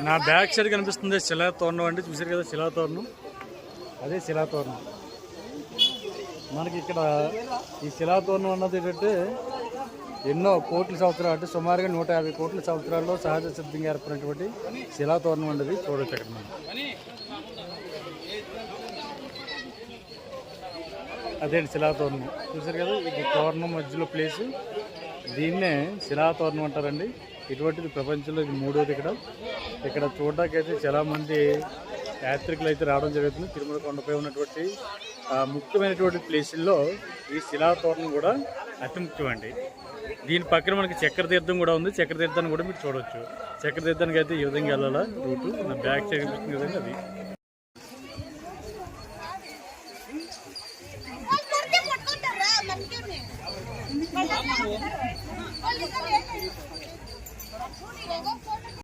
నా back side కనిపిస్తుంది శిలాతోరణం అండి. చూసారు కదా శిలాతోరణం, అదే శిలాతోరణం. మనకి ఇక్కడ ఈ శిలాతోరణం అన్నది ఏంటంటే ఎన్నో కోట్ల సంవత్సరాలు, అంటే సుమారుగా 150 కోట్ల సంవత్సరాల్లో సహజ సిద్ధంగా ఏర్పడినటువంటి శిలాతోరణం అనేది చూడవచ్చు అక్కడ మనం. అదే శిలాతోరణం చూసారు కదా, ఇది తోరణం మధ్యలో ప్లేసు, దీన్నే శిలాతోరణం అంటారండి. ఇటువంటిది ప్రపంచంలో ఇది 3వది. ఇక్కడ చూడడానికి అయితే చాలామంది యాత్రికులు అయితే రావడం జరుగుతుంది. తిరుమల కొండపై ఉన్నటువంటి ముఖ్యమైనటువంటి ప్లేసుల్లో ఈ శిలాతోరణం కూడా అతి ముఖ్యమండి. దీని పక్కన మనకి చక్రతీర్థం కూడా ఉంది. చక్రతీర్థాన్ని కూడా మీరు చూడవచ్చు. చక్రతీర్థానికి అయితే ఈ విధంగా వెళ్ళాలా రూటు, నా బ్యాక్ సైడ్ కనిపిస్తుంది కదండి అది.